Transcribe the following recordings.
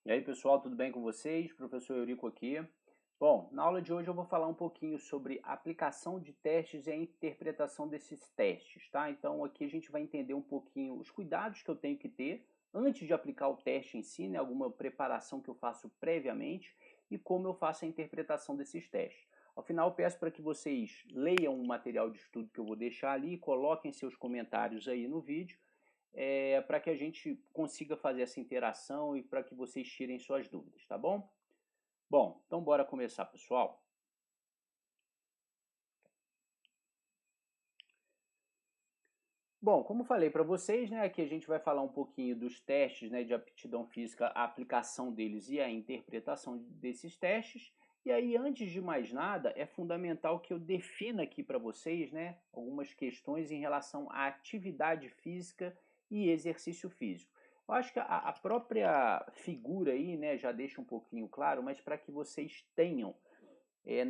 E aí, pessoal, tudo bem com vocês? Professor Eurico aqui. Bom, na aula de hoje eu vou falar um pouquinho sobre a aplicação de testes e a interpretação desses testes, tá? Então aqui a gente vai entender um pouquinho os cuidados que eu tenho que ter antes de aplicar o teste em si, né? Alguma preparação que eu faço previamente e como eu faço a interpretação desses testes. Ao final, eu peço para que vocês leiam o material de estudo que eu vou deixar ali, coloquem seus comentários aí no vídeo para que a gente consiga fazer essa interação e para que vocês tirem suas dúvidas, tá bom? Bom, então bora começar, pessoal. Bom, como falei para vocês, né, aqui a gente vai falar um pouquinho dos testes, né, de aptidão física, a aplicação deles e a interpretação desses testes. E aí, antes de mais nada, é fundamental que eu defina aqui para vocês, né, algumas questões em relação à atividade física e exercício físico. Eu acho que a própria figura aí, né, já deixa um pouquinho claro, mas para que vocês tenham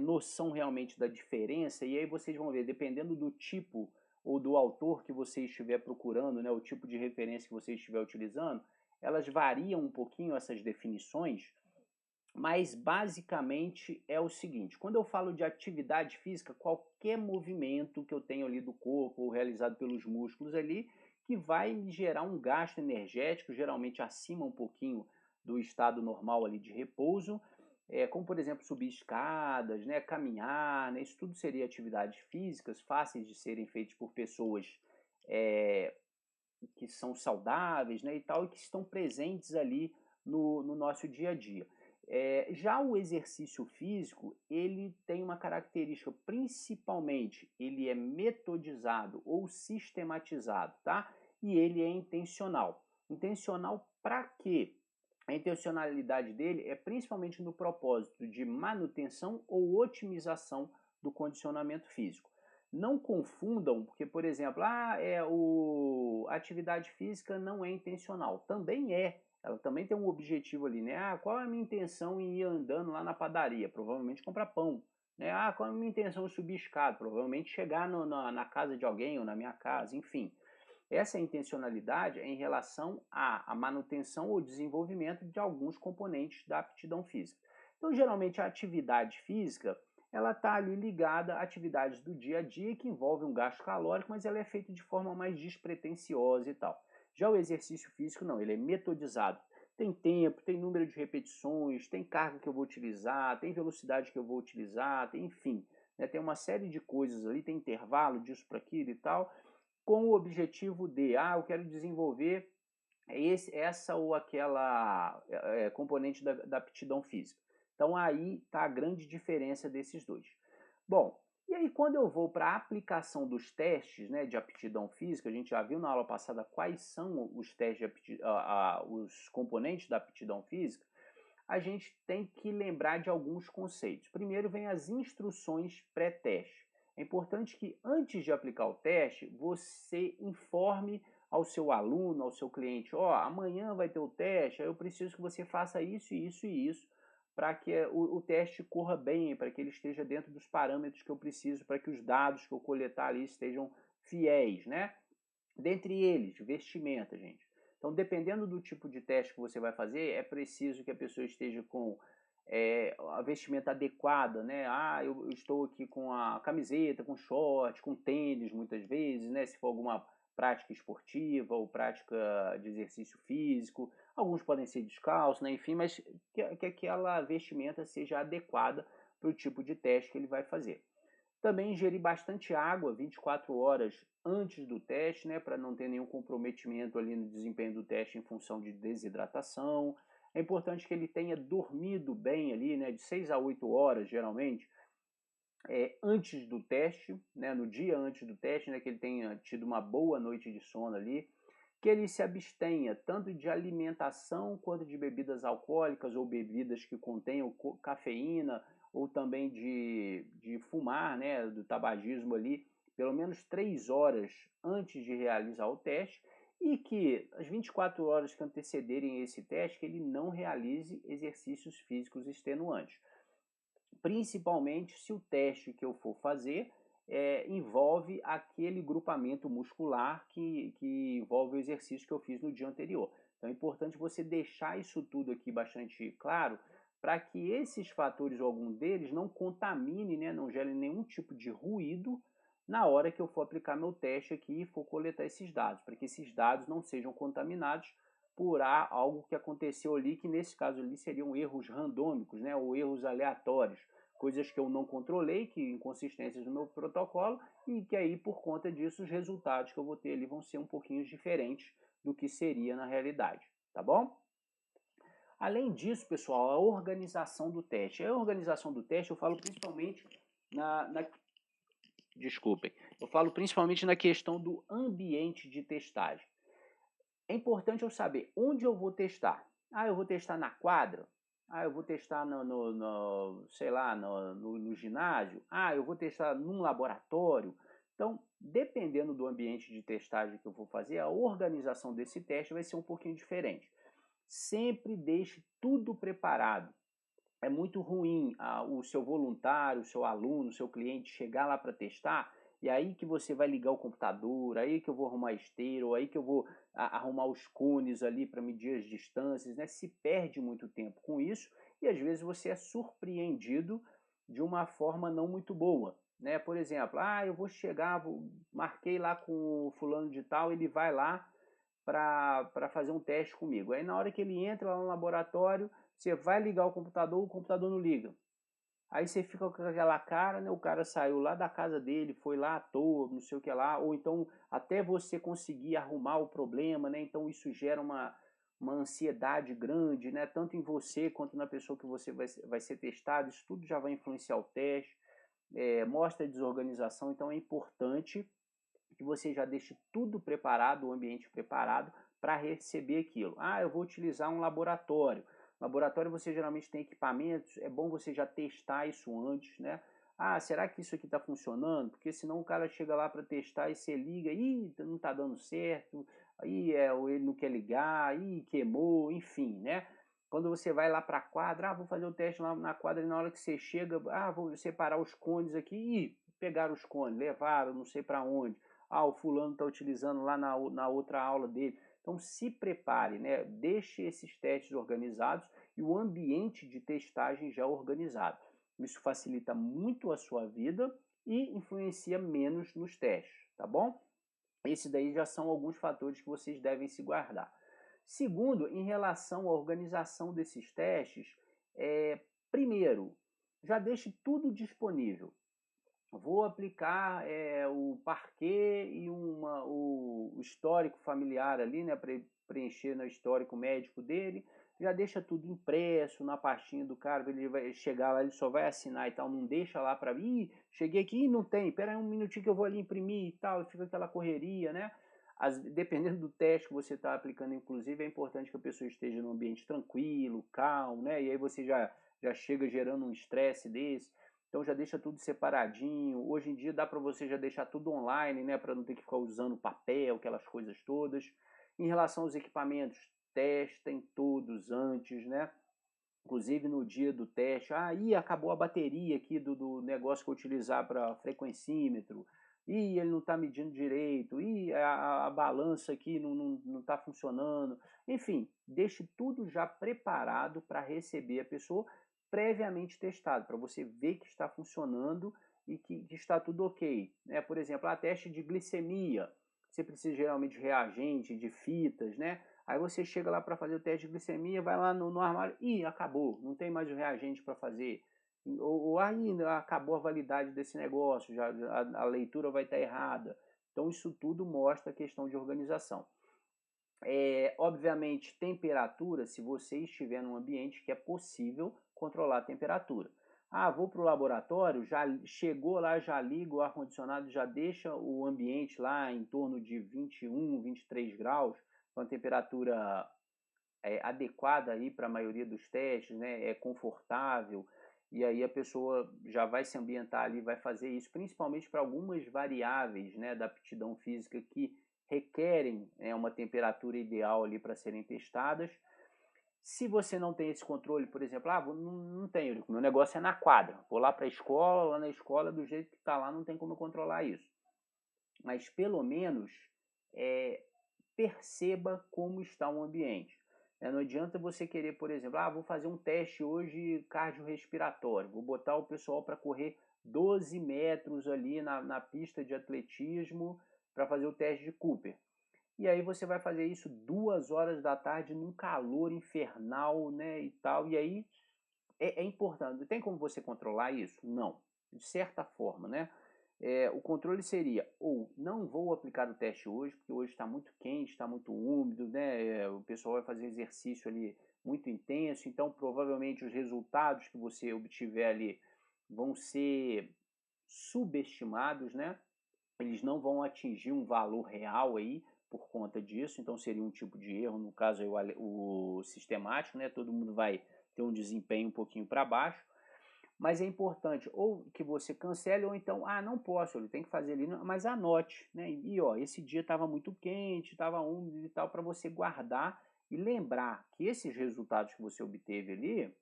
noção realmente da diferença, e aí vocês vão ver, dependendo do tipo ou do autor que você estiver procurando, né, o tipo de referência que você estiver utilizando, elas variam um pouquinho essas definições, mas basicamente é o seguinte: quando eu falo de atividade física, qualquer movimento que eu tenho ali do corpo ou realizado pelos músculos ali, que vai me gerar um gasto energético, geralmente acima um pouquinho do estado normal ali de repouso, como por exemplo subir escadas, né, caminhar, né, isso tudo seria atividades físicas fáceis de serem feitas por pessoas é, que são saudáveis, né, e tal, e que estão presentes ali no nosso dia a dia. Já o exercício físico, ele tem uma característica, principalmente, ele é metodizado ou sistematizado, tá? E ele é intencional. Intencional para quê? A intencionalidade dele é principalmente no propósito de manutenção ou otimização do condicionamento físico. Não confundam, porque, por exemplo, a atividade física não é intencional. Também é. Ela também tem um objetivo ali, né? Qual é a minha intenção em ir andando lá na padaria? Provavelmente comprar pão. Né? Qual é a minha intenção em subir escada? Provavelmente chegar na casa de alguém ou na minha casa, enfim. Essa intencionalidade é em relação à manutenção ou desenvolvimento de alguns componentes da aptidão física. Então, geralmente, a atividade física ela está ali ligada a atividades do dia a dia que envolvem um gasto calórico, mas ela é feita de forma mais despretensiosa e tal. Já o exercício físico, não, ele é metodizado. Tem tempo, tem número de repetições, tem carga que eu vou utilizar, tem velocidade que eu vou utilizar, tem, enfim, né, tem uma série de coisas ali, tem intervalo disso para aquilo e tal, com o objetivo de, eu quero desenvolver essa ou aquela componente da aptidão física. Então aí está a grande diferença desses dois. Bom, e aí quando eu vou para a aplicação dos testes, né, de aptidão física, a gente já viu na aula passada quais são os testes os componentes da aptidão física, a gente tem que lembrar de alguns conceitos. Primeiro vem as instruções pré-teste. É importante que antes de aplicar o teste, você informe ao seu aluno, ao seu cliente, amanhã vai ter o teste, eu preciso que você faça isso, isso e isso, para que o teste corra bem, para que ele esteja dentro dos parâmetros que eu preciso, para que os dados que eu coletar ali estejam fiéis, né? Dentre eles, vestimenta, gente. Então, dependendo do tipo de teste que você vai fazer, é preciso que a pessoa esteja com a vestimenta adequada, né? Eu estou aqui com a camiseta, com short, com tênis, muitas vezes, né? Se for alguma prática esportiva ou prática de exercício físico. Alguns podem ser descalços, né? Enfim, mas que aquela vestimenta seja adequada para o tipo de teste que ele vai fazer. Também ingerir bastante água 24 horas antes do teste, né, para não ter nenhum comprometimento ali no desempenho do teste em função de desidratação. É importante que ele tenha dormido bem ali, né, de 6 a 8 horas, geralmente, antes do teste, né, no dia antes do teste, né, que ele tenha tido uma boa noite de sono ali, que ele se abstenha tanto de alimentação quanto de bebidas alcoólicas ou bebidas que contenham cafeína ou também de fumar, né, do tabagismo ali, pelo menos 3 horas antes de realizar o teste e que as 24 horas que antecederem esse teste, que ele não realize exercícios físicos extenuantes. Principalmente se o teste que eu for fazer envolve aquele grupamento muscular que envolve o exercício que eu fiz no dia anterior. Então é importante você deixar isso tudo aqui bastante claro, para que esses fatores ou algum deles não contamine, né, não gere nenhum tipo de ruído na hora que eu for aplicar meu teste aqui e for coletar esses dados, para que esses dados não sejam contaminados por algo que aconteceu ali, que nesse caso ali seriam erros randômicos, né, ou erros aleatórios, coisas que eu não controlei, que inconsistências no meu protocolo, e que aí por conta disso os resultados que eu vou ter ali vão ser um pouquinho diferentes do que seria na realidade, tá bom? Além disso, pessoal, a organização do teste. A organização do teste eu falo principalmente desculpem, eu falo principalmente na questão do ambiente de testagem. É importante eu saber onde eu vou testar. Ah, eu vou testar na quadra? Ah, eu vou testar sei lá, no ginásio? Ah, eu vou testar num laboratório? Então, dependendo do ambiente de testagem que eu vou fazer, a organização desse teste vai ser um pouquinho diferente. Sempre deixe tudo preparado. É muito ruim o seu voluntário, o seu aluno, o seu cliente chegar lá para testar e aí que você vai ligar o computador, aí que eu vou arrumar esteiro, aí que eu vou arrumar os cones ali para medir as distâncias, né? Se perde muito tempo com isso e às vezes você é surpreendido de uma forma não muito boa, né? Por exemplo, eu vou chegar, marquei lá com o fulano de tal, ele vai lá para fazer um teste comigo. Aí na hora que ele entra lá no laboratório, você vai ligar o computador não liga. Aí você fica com aquela cara, né? O cara saiu lá da casa dele, foi lá à toa, não sei o que lá, ou então até você conseguir arrumar o problema, né? Então isso gera uma ansiedade grande, né? Tanto em você quanto na pessoa que você vai ser testado, isso tudo já vai influenciar o teste, mostra desorganização, então é importante que você já deixe tudo preparado, o ambiente preparado para receber aquilo. Ah, eu vou utilizar um laboratório. Laboratório você geralmente tem equipamentos, é bom você já testar isso antes, né? Ah, será que isso aqui está funcionando? Porque senão o cara chega lá para testar e você liga, ih, não está dando certo, aí ele não quer ligar, ih, queimou, enfim, né? Quando você vai lá para a quadra, vou fazer o teste lá na quadra e na hora que você chega, vou separar os cones aqui, ih, pegaram os cones, levaram, não sei para onde. O fulano está utilizando lá na outra aula dele. Então se prepare, né? Deixe esses testes organizados e o ambiente de testagem já organizado. Isso facilita muito a sua vida e influencia menos nos testes, tá bom? Esses daí já são alguns fatores que vocês devem se guardar. Segundo, em relação à organização desses testes, primeiro, já deixe tudo disponível. Vou aplicar o parquet e o histórico familiar ali, né, para preencher no histórico médico dele. Já deixa tudo impresso na pastinha do cara, ele vai chegar lá, ele só vai assinar e tal, não deixa lá para mim, cheguei aqui e não tem, espera aí um minutinho que eu vou ali imprimir e tal, fica aquela correria, né? Dependendo do teste que você está aplicando, inclusive, é importante que a pessoa esteja num ambiente tranquilo, calmo, né? E aí você já chega gerando um estresse desse. Então já deixa tudo separadinho. Hoje em dia dá para você já deixar tudo online, né, para não ter que ficar usando papel, aquelas coisas todas. Em relação aos equipamentos, testem todos antes, né? Inclusive no dia do teste, acabou a bateria aqui do negócio que eu utilizar para frequencímetro, ele não está medindo direito, a balança aqui não está funcionando. Enfim, deixe tudo já preparado para receber a pessoa previamente testado, para você ver que está funcionando e que está tudo ok. Né? Por exemplo, teste de glicemia, você precisa geralmente de reagente, de fitas, né? Aí você chega lá para fazer o teste de glicemia, vai lá no armário e acabou, não tem mais o reagente para fazer. Ou ainda acabou a validade desse negócio, já a leitura vai estar errada. Então isso tudo mostra a questão de organização. Obviamente, temperatura, se você estiver num ambiente que é possível controlar a temperatura. Vou para o laboratório, já chegou lá, já liga o ar-condicionado, já deixa o ambiente lá em torno de 21, 23 graus, uma temperatura adequada aí para a maioria dos testes, né? É confortável, e aí a pessoa já vai se ambientar ali, vai fazer isso, principalmente para algumas variáveis, né, da aptidão física que requerem uma temperatura ideal ali para serem testadas. Se você não tem esse controle, por exemplo, não tenho, meu negócio é na quadra, vou lá para a escola, lá na escola do jeito que está lá, não tem como eu controlar isso. Mas pelo menos perceba como está o ambiente. Não adianta você querer, por exemplo, vou fazer um teste hoje cardiorrespiratório, vou botar o pessoal para correr 12 metros ali na pista de atletismo para fazer o teste de Cooper. E aí você vai fazer isso 2 horas da tarde num calor infernal, né, e tal. E aí é importante. Tem como você controlar isso? Não. De certa forma, né? O controle seria, ou não vou aplicar o teste hoje, porque hoje está muito quente, está muito úmido, né? O pessoal vai fazer exercício ali muito intenso, então provavelmente os resultados que você obtiver ali vão ser subestimados, né? Eles não vão atingir um valor real aí por conta disso, então seria um tipo de erro, no caso aí o sistemático, né? Todo mundo vai ter um desempenho um pouquinho para baixo, mas é importante ou que você cancele ou então, não posso, ele tem que fazer ali, mas anote, né? E ó, esse dia estava muito quente, estava úmido e tal, para você guardar e lembrar que esses resultados que você obteve ali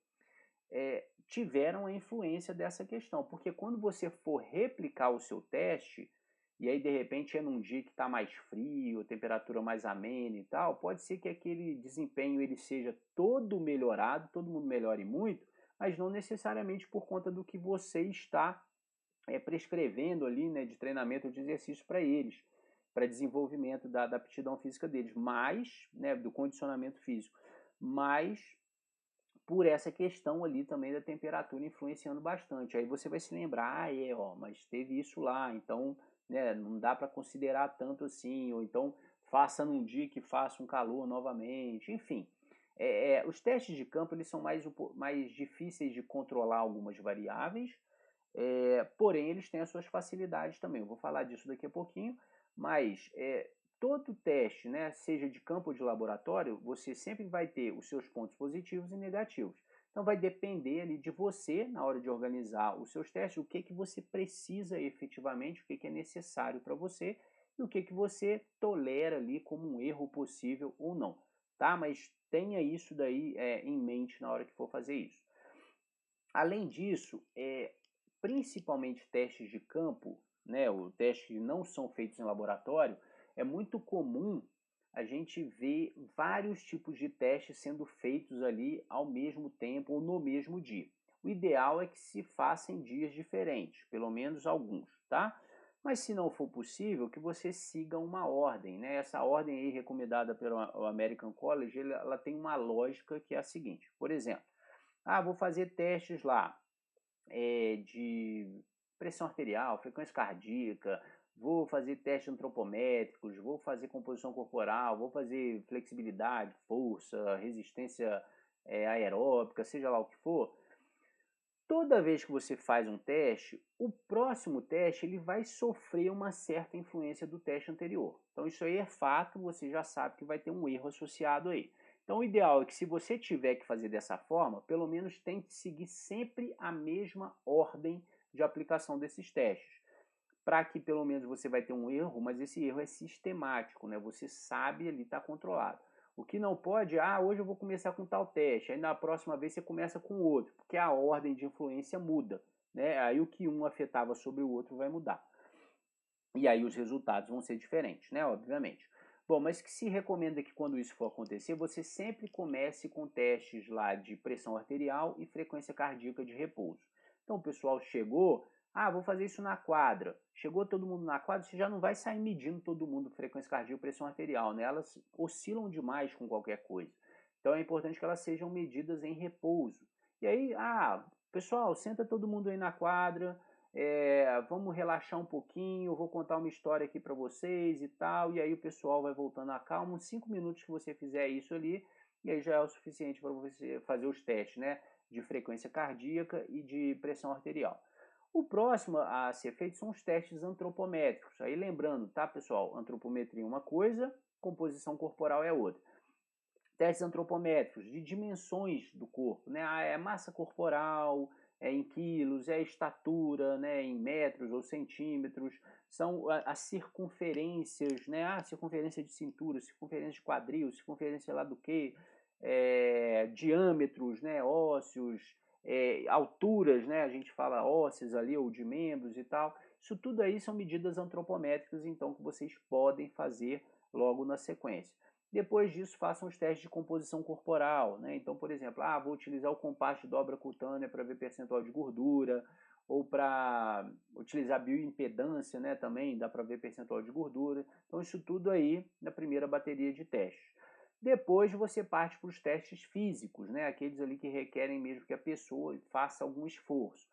tiveram a influência dessa questão, porque quando você for replicar o seu teste, e aí de repente é num dia que está mais frio, temperatura mais amena e tal, pode ser que aquele desempenho ele seja todo melhorado, todo mundo melhore muito, mas não necessariamente por conta do que você está prescrevendo ali, né, de treinamento ou de exercício para eles, para desenvolvimento da aptidão física deles, mas, né, do condicionamento físico, mas por essa questão ali também da temperatura influenciando bastante. Aí você vai se lembrar, mas teve isso lá, então, né, não dá para considerar tanto assim, ou então faça num dia que faça um calor novamente, enfim. Os testes de campo eles são mais difíceis de controlar algumas variáveis, porém eles têm as suas facilidades também. Eu vou falar disso daqui a pouquinho, mas todo teste, né, seja de campo ou de laboratório, você sempre vai ter os seus pontos positivos e negativos. Então vai depender ali de você, na hora de organizar os seus testes, o que você precisa efetivamente, o que é necessário para você e o que você tolera ali como um erro possível ou não. Tá? Mas tenha isso daí em mente na hora que for fazer isso. Além disso, principalmente testes de campo, né, os testes que não são feitos em laboratório, é muito comum a gente ver vários tipos de testes sendo feitos ali ao mesmo tempo ou no mesmo dia. O ideal é que se faça em dias diferentes, pelo menos alguns, tá? Mas se não for possível, que você siga uma ordem, né? Essa ordem aí recomendada pelo American College, ela tem uma lógica que é a seguinte, por exemplo, vou fazer testes lá de pressão arterial, frequência cardíaca, vou fazer testes antropométricos, vou fazer composição corporal, vou fazer flexibilidade, força, resistência aeróbica, seja lá o que for. Toda vez que você faz um teste, o próximo teste ele vai sofrer uma certa influência do teste anterior. Então isso aí é fato, você já sabe que vai ter um erro associado aí. Então o ideal é que se você tiver que fazer dessa forma, pelo menos tente seguir sempre a mesma ordem de aplicação desses testes. Para que pelo menos você vai ter um erro, mas esse erro é sistemático, né? Você sabe ali, está controlado. O que não pode, hoje eu vou começar com tal teste, aí na próxima vez você começa com outro, porque a ordem de influência muda, né? Aí o que um afetava sobre o outro vai mudar. E aí os resultados vão ser diferentes, né? Obviamente. Bom, mas que se recomenda que quando isso for acontecer, você sempre comece com testes lá de pressão arterial e frequência cardíaca de repouso. Então o pessoal chegou, vou fazer isso na quadra. Chegou todo mundo na quadra, você já não vai sair medindo todo mundo frequência cardíaca e pressão arterial, né? Elas oscilam demais com qualquer coisa. Então é importante que elas sejam medidas em repouso. E aí, pessoal, senta todo mundo aí na quadra, vamos relaxar um pouquinho, eu vou contar uma história aqui para vocês e tal, e aí o pessoal vai voltando a calma, uns 5 minutos que você fizer isso ali, e aí já é o suficiente para você fazer os testes, né, de frequência cardíaca e de pressão arterial. O próximo a ser feito são os testes antropométricos. Aí lembrando, tá, pessoal? Antropometria é uma coisa, composição corporal é outra. Testes antropométricos de dimensões do corpo, né? É massa corporal, em quilos, é estatura, né? Em metros ou centímetros, são as circunferências, né? Circunferência de cintura, circunferência de quadril, circunferência lá do que, diâmetros, né? Ósseos, alturas, né? A gente fala ósseas ali ou de membros e tal. Isso tudo aí são medidas antropométricas, então, que vocês podem fazer logo na sequência. Depois disso, façam os testes de composição corporal, né? Então, por exemplo, vou utilizar o compasso de dobra cutânea para ver percentual de gordura, ou para utilizar bioimpedância, né, também dá para ver percentual de gordura. Então, isso tudo aí na primeira bateria de testes. Depois você parte para os testes físicos, né, aqueles ali que requerem mesmo que a pessoa faça algum esforço.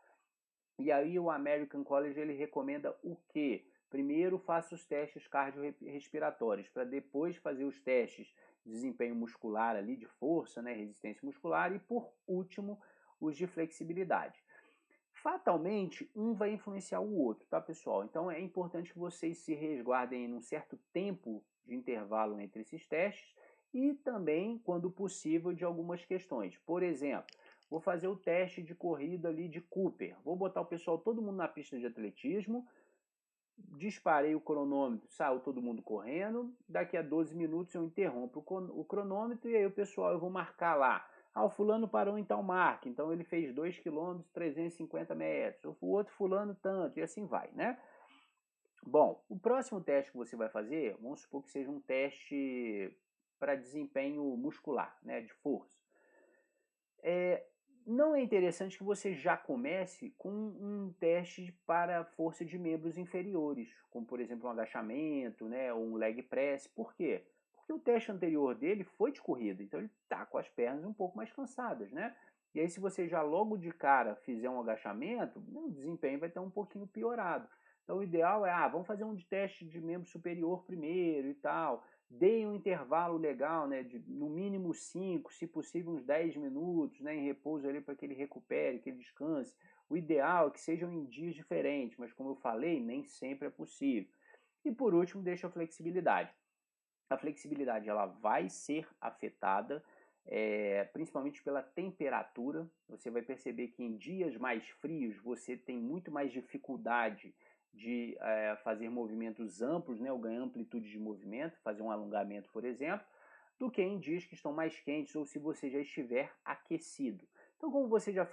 E aí o American College ele recomenda o quê? Primeiro faça os testes cardiorrespiratórios, para depois fazer os testes de desempenho muscular ali, de força, né, resistência muscular, e por último os de flexibilidade. Fatalmente, um vai influenciar o outro, tá, pessoal? Então é importante que vocês se resguardem em um certo tempo de intervalo entre esses testes e também, quando possível, de algumas questões. Por exemplo, vou fazer o teste de corrida ali de Cooper. Vou botar o pessoal, todo mundo na pista de atletismo, disparei o cronômetro, saiu todo mundo correndo, daqui a 12 minutos eu interrompo o cronômetro e aí o pessoal, eu vou marcar lá. O fulano parou em tal marca, então ele fez 2 km 350 metros, o outro fulano tanto, e assim vai, né? Bom, o próximo teste que você vai fazer, vamos supor que seja um teste para desempenho muscular, né, de força. Não é interessante que você já comece com um teste para força de membros inferiores, como por exemplo um agachamento, né, ou um leg press. Por quê? Porque o teste anterior dele foi de corrida, então ele está com as pernas um pouco mais cansadas, né? E aí se você já logo de cara fizer um agachamento, o desempenho vai estar um pouquinho piorado. Então o ideal é, vamos fazer um teste de membro superior primeiro e tal. Deem um intervalo legal, né, de no mínimo 5, se possível uns 10 minutos, né, em repouso ali para que ele recupere, que ele descanse. O ideal é que sejam em dias diferentes, mas como eu falei, nem sempre é possível. E por último, deixa a flexibilidade. A flexibilidade ela vai ser afetada, principalmente pela temperatura. Você vai perceber que em dias mais frios você tem muito mais dificuldade de fazer movimentos amplos, né, ou ganhar amplitude de movimento, fazer um alongamento, por exemplo, do que em dias que estão mais quentes ou se você já estiver aquecido. Então, como você já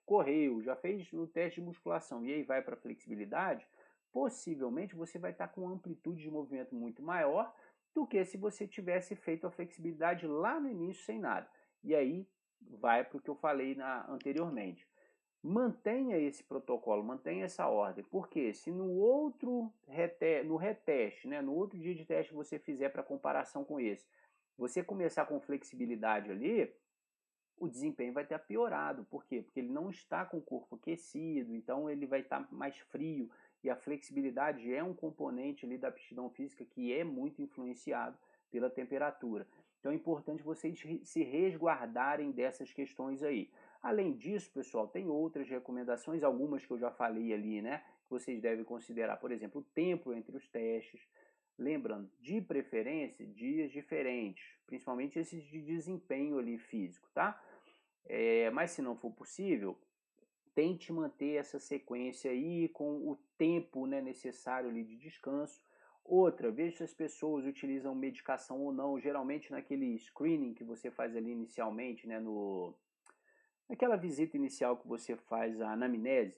correu, já fez o teste de musculação e aí vai para a flexibilidade, possivelmente você vai estar com amplitude de movimento muito maior do que se você tivesse feito a flexibilidade lá no início sem nada. E aí vai para o que eu falei anteriormente. Mantenha esse protocolo, mantenha essa ordem, porque se no outro no reteste, né, no outro dia de teste que você fizer para comparação com esse, você começar com flexibilidade ali, o desempenho vai ter piorado. Por quê? Porque ele não está com o corpo aquecido, então ele vai estar mais frio, e a flexibilidade é um componente ali da aptidão física que é muito influenciado pela temperatura. Então é importante vocês se resguardarem dessas questões aí. Além disso, pessoal, tem outras recomendações, algumas que eu já falei ali, né? Que vocês devem considerar, por exemplo, o tempo entre os testes. Lembrando, de preferência, dias diferentes, principalmente esses de desempenho ali físico, tá? Mas se não for possível, tente manter essa sequência aí com o tempo, né, necessário ali de descanso. Outra, veja se as pessoas utilizam medicação ou não. Geralmente naquele screening que você faz ali inicialmente, né, naquela visita inicial que você faz a anamnese,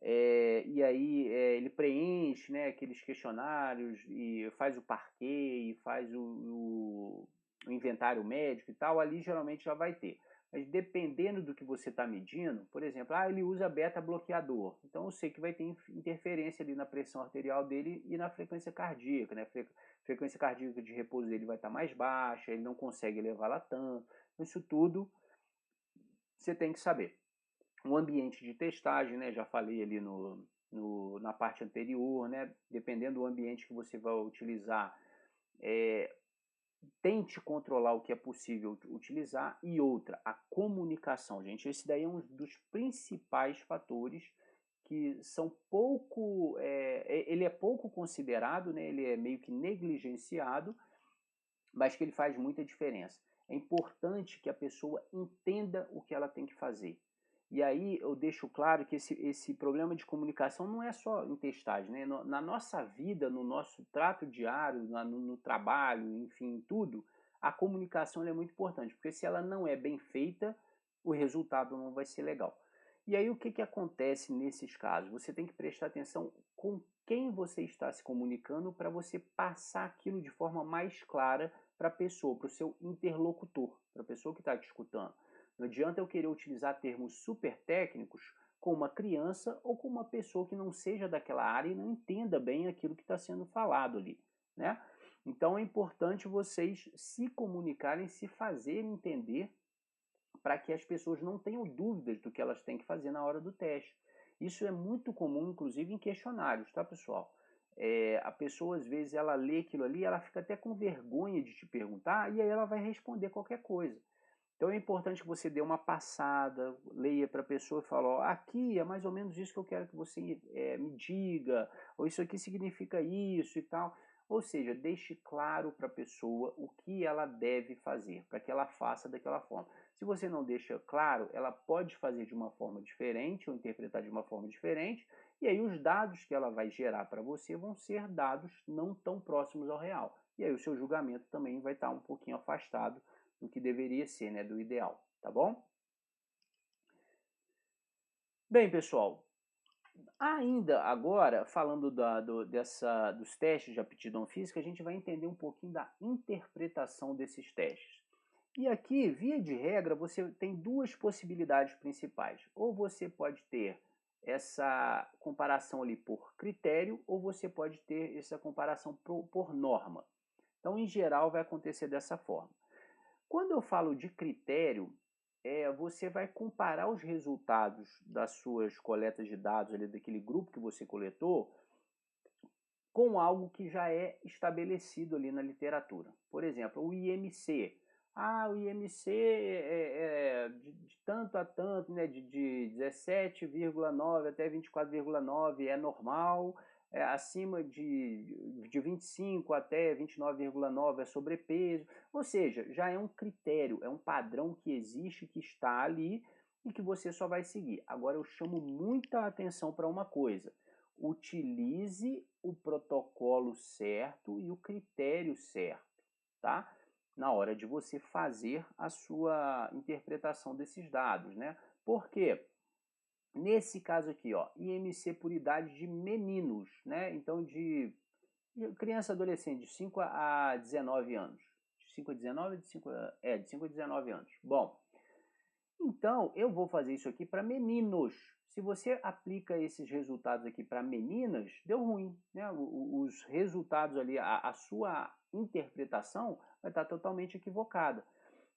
e aí ele preenche, né, aqueles questionários e faz o parquet, faz o inventário médico e tal, ali geralmente já vai ter. Mas dependendo do que você está medindo, por exemplo, ele usa beta-bloqueador. Então eu sei que vai ter interferência ali na pressão arterial dele e na frequência cardíaca, né? Frequência cardíaca de repouso dele vai estar mais baixa, ele não consegue elevá-la tanto. Isso tudo você tem que saber. Um ambiente de testagem, né? Já falei ali na parte anterior, né? Dependendo do ambiente que você vai utilizar, tente controlar o que é possível utilizar. E outra, a comunicação, gente. Esse daí é um dos principais fatores que são pouco, ele é pouco considerado, né? Ele é meio que negligenciado, mas que ele faz muita diferença. É importante que a pessoa entenda o que ela tem que fazer. E aí eu deixo claro que esse problema de comunicação não é só em testagem, né? Na nossa vida, no nosso trato diário, no trabalho, enfim, tudo, a comunicação é muito importante, porque se ela não é bem feita, o resultado não vai ser legal. E aí o que acontece nesses casos? Você tem que prestar atenção com quem você está se comunicando para você passar aquilo de forma mais clara para a pessoa, para o seu interlocutor, para a pessoa que está te escutando. Não adianta eu querer utilizar termos super técnicos com uma criança ou com uma pessoa que não seja daquela área e não entenda bem aquilo que está sendo falado ali, né? Então é importante vocês se comunicarem, se fazerem entender para que as pessoas não tenham dúvidas do que elas têm que fazer na hora do teste. Isso é muito comum, inclusive, em questionários, tá, pessoal? A pessoa, às vezes, ela lê aquilo ali, ela fica até com vergonha de te perguntar e aí ela vai responder qualquer coisa. Então é importante que você dê uma passada, leia para a pessoa e fale, ó, aqui é mais ou menos isso que eu quero que você me diga, ou isso aqui significa isso e tal. Ou seja, deixe claro para a pessoa o que ela deve fazer, para que ela faça daquela forma. Se você não deixa claro, ela pode fazer de uma forma diferente ou interpretar de uma forma diferente, e aí os dados que ela vai gerar para você vão ser dados não tão próximos ao real. E aí o seu julgamento também vai estar um pouquinho afastado do que deveria ser, né, do ideal, tá bom? Bem, pessoal, ainda agora, falando dos testes de aptidão física, a gente vai entender um pouquinho da interpretação desses testes. E aqui, via de regra, você tem duas possibilidades principais. Ou você pode ter essa comparação ali por critério, ou você pode ter essa comparação por norma. Então, em geral, vai acontecer dessa forma. Quando eu falo de critério, você vai comparar os resultados das suas coletas de dados ali, daquele grupo que você coletou, com algo que já é estabelecido ali na literatura. Por exemplo, o IMC. O IMC de tanto a tanto, né, de 17,9 até 24,9 é normal, acima de 25 até 29,9 é sobrepeso. Ou seja, já é um critério, é um padrão que existe, que está ali e que você só vai seguir. Agora eu chamo muita atenção para uma coisa. Utilize o protocolo certo e o critério certo, tá? Na hora de você fazer a sua interpretação desses dados, né? Por quê? Nesse caso aqui, ó, IMC por idade de meninos, né? Então, de criança adolescente, de 5 a 19 anos. De 5 a 19? De 5 a 19 anos. Bom, então, eu vou fazer isso aqui para meninos. Se você aplica esses resultados aqui para meninas, deu ruim, né? Os resultados ali, a sua interpretação vai estar totalmente equivocada.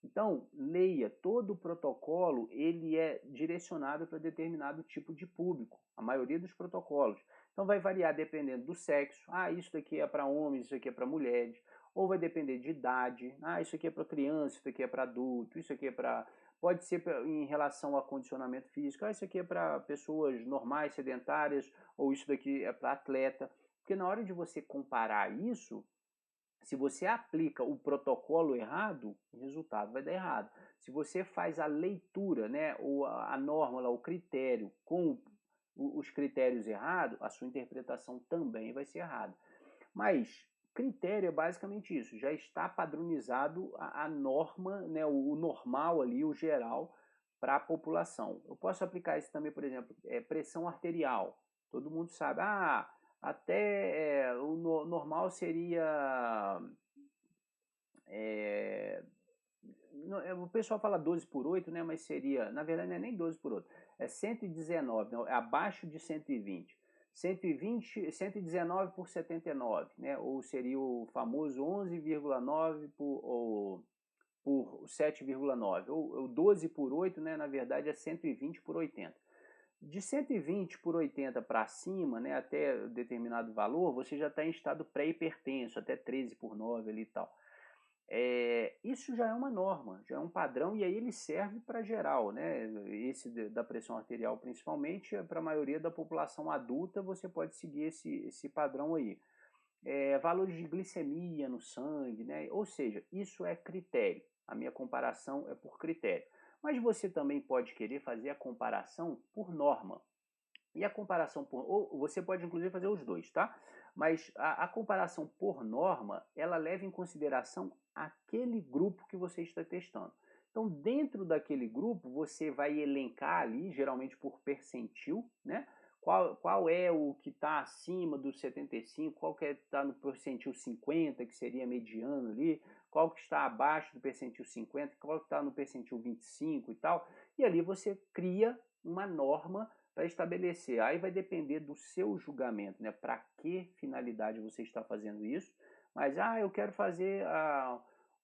Então, leia, todo o protocolo, ele é direcionado para determinado tipo de público, a maioria dos protocolos. Então, vai variar dependendo do sexo. Isso daqui é para homens, isso aqui é para mulheres. Ou vai depender de idade. Isso aqui é para criança, isso aqui é para adulto, isso aqui é para... Pode ser em relação a condicionamento físico. Isso aqui é para pessoas normais, sedentárias, ou isso daqui é para atleta. Porque na hora de você comparar isso, se você aplica o protocolo errado, o resultado vai dar errado. Se você faz a leitura, né, ou a norma, o critério, com os critérios errados, a sua interpretação também vai ser errada. Mas critério é basicamente isso, já está padronizado a norma, né, o normal ali, o geral, para a população. Eu posso aplicar isso também, por exemplo, pressão arterial. Todo mundo sabe, até o normal seria... o pessoal fala 12 por 8, né, mas seria, na verdade não é nem 12 por 8, é 119, não, é abaixo de 120. 120, 119 por 79, né, ou seria o famoso 11,9 por 7,9, ou 12 por 8, né, na verdade é 120 por 80. De 120 por 80 para cima, né, até determinado valor, você já está em estado pré-hipertenso, até 13 por 9 ali e tal. Isso já é uma norma, já é um padrão, e aí ele serve para geral, né? Esse da pressão arterial principalmente, para a maioria da população adulta, você pode seguir esse padrão aí. Valores de glicemia no sangue, né? Ou seja, isso é critério. A minha comparação é por critério. Mas você também pode querer fazer a comparação por norma. E a comparação por... Ou você pode inclusive fazer os dois, tá? Mas a comparação por norma, ela leva em consideração aquele grupo que você está testando. Então, dentro daquele grupo, você vai elencar ali, geralmente por percentil, né? qual é o que está acima do 75, qual que está no percentil 50, que seria mediano ali, qual que está abaixo do percentil 50, qual que está no percentil 25 e tal. E ali você cria uma norma para estabelecer. Aí vai depender do seu julgamento, né? Para que finalidade você está fazendo isso. Mas, eu quero fazer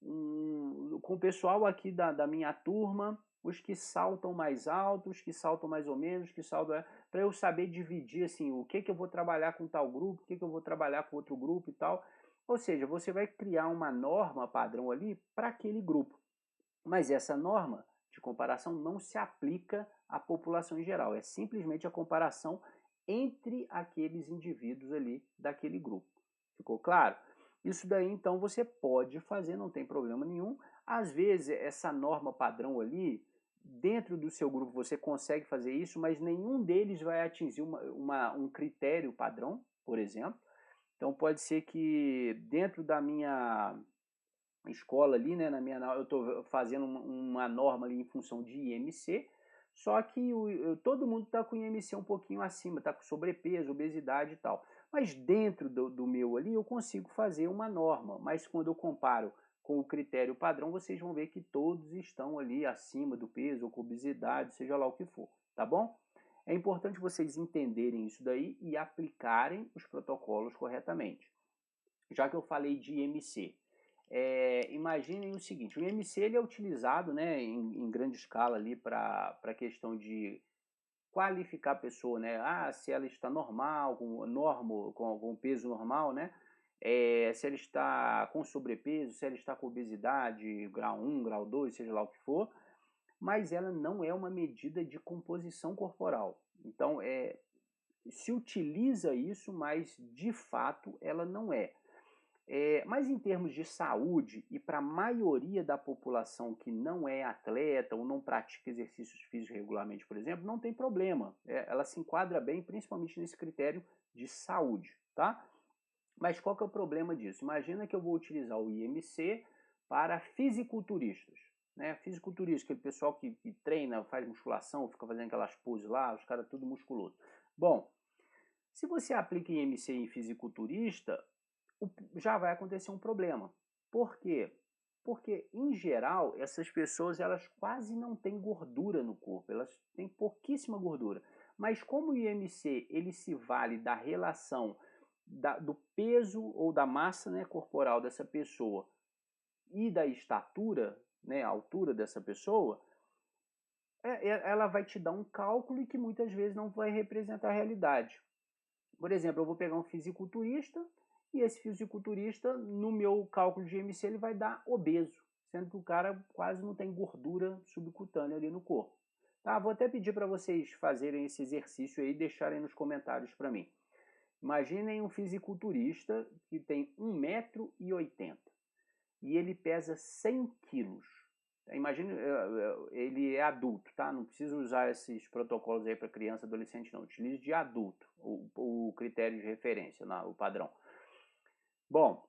com o pessoal aqui da minha turma, os que saltam mais alto, os que saltam mais ou menos, que saltam, para eu saber dividir assim, o que eu vou trabalhar com tal grupo, o que eu vou trabalhar com outro grupo e tal. Ou seja, você vai criar uma norma padrão ali para aquele grupo. Mas essa norma de comparação não se aplica à população em geral, é simplesmente a comparação entre aqueles indivíduos ali daquele grupo. Ficou claro? Isso daí então você pode fazer, não tem problema nenhum. Às vezes essa norma padrão ali, dentro do seu grupo você consegue fazer isso, mas nenhum deles vai atingir um critério padrão, por exemplo. Então pode ser que dentro da minha escola ali, né, eu estou fazendo uma norma ali em função de IMC, só que todo mundo está com IMC um pouquinho acima, está com sobrepeso, obesidade e tal. Mas dentro do meu ali eu consigo fazer uma norma, mas quando eu comparo com o critério padrão, vocês vão ver que todos estão ali acima do peso ou com obesidade, seja lá o que for, tá bom? É importante vocês entenderem isso daí e aplicarem os protocolos corretamente. Já que eu falei de IMC, imaginem o seguinte, o IMC ele é utilizado, né, em grande escala ali para a questão de qualificar a pessoa, né? Se ela está normal, com peso normal, né? Se ela está com sobrepeso, se ela está com obesidade, grau 1, grau 2, seja lá o que for, mas ela não é uma medida de composição corporal. Então, se utiliza isso, mas de fato ela não é. Mas em termos de saúde e para a maioria da população que não é atleta ou não pratica exercícios físicos regularmente, por exemplo, não tem problema. Ela se enquadra bem, principalmente nesse critério de saúde, tá? Mas qual que é o problema disso? Imagina que eu vou utilizar o IMC para fisiculturistas, né? Fisiculturista, aquele pessoal que treina, faz musculação, fica fazendo aquelas poses lá, os caras tudo musculoso. Bom, se você aplica IMC em fisiculturista, já vai acontecer um problema. Por quê? Porque, em geral, essas pessoas elas quase não têm gordura no corpo, elas têm pouquíssima gordura. Mas como o IMC ele se vale da relação do peso ou da massa, né, corporal dessa pessoa e da estatura, né, a altura dessa pessoa, ela vai te dar um cálculo que muitas vezes não vai representar a realidade. Por exemplo, eu vou pegar um fisiculturista e esse fisiculturista, no meu cálculo de IMC, ele vai dar obeso, sendo que o cara quase não tem gordura subcutânea ali no corpo. Tá? Vou até pedir para vocês fazerem esse exercício aí e deixarem nos comentários para mim. Imaginem um fisiculturista que tem 1,80 m e ele pesa 100 quilos. Imagine, ele é adulto, tá? Não precisa usar esses protocolos aí para criança, adolescente, não. Utilize de adulto, o critério de referência, o padrão. Bom,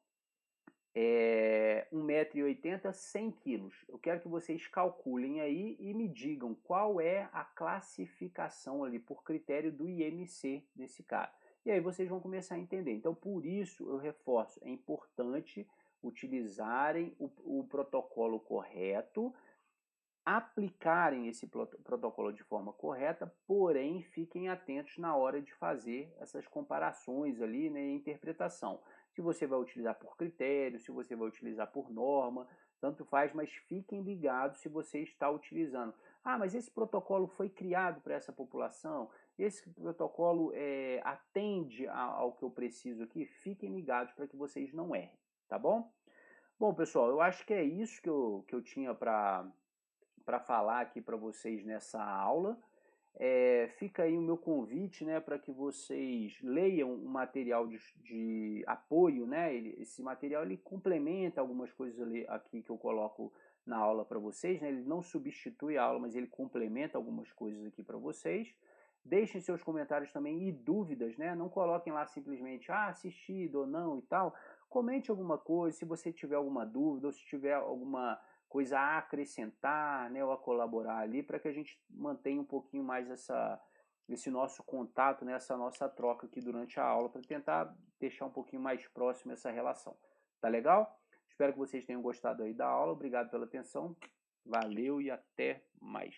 1,80 m, 100 quilos. Eu quero que vocês calculem aí e me digam qual é a classificação ali por critério do IMC desse cara. E aí vocês vão começar a entender. Então, por isso, eu reforço, é importante utilizarem o protocolo correto, aplicarem esse protocolo de forma correta, porém fiquem atentos na hora de fazer essas comparações ali, né, e interpretação. Se você vai utilizar por critério, se você vai utilizar por norma, tanto faz, mas fiquem ligados se você está utilizando. Mas esse protocolo foi criado para essa população, esse protocolo atende ao que eu preciso aqui, fiquem ligados para que vocês não errem, tá bom? Bom, pessoal, eu acho que é isso que eu tinha para falar aqui para vocês nessa aula. Fica aí o meu convite, né, para que vocês leiam um material de apoio, né? Esse material ele complementa algumas coisas ali, aqui que eu coloco na aula para vocês, né? Ele não substitui a aula, mas ele complementa algumas coisas aqui para vocês. Deixem seus comentários também e dúvidas, né? Não coloquem lá simplesmente assistido ou não e tal. Comente alguma coisa, se você tiver alguma dúvida ou se tiver alguma coisa a acrescentar, né, ou a colaborar ali, para que a gente mantenha um pouquinho mais esse nosso contato, né, essa nossa troca aqui durante a aula, para tentar deixar um pouquinho mais próximo essa relação. Tá legal? Espero que vocês tenham gostado aí da aula. Obrigado pela atenção. Valeu e até mais.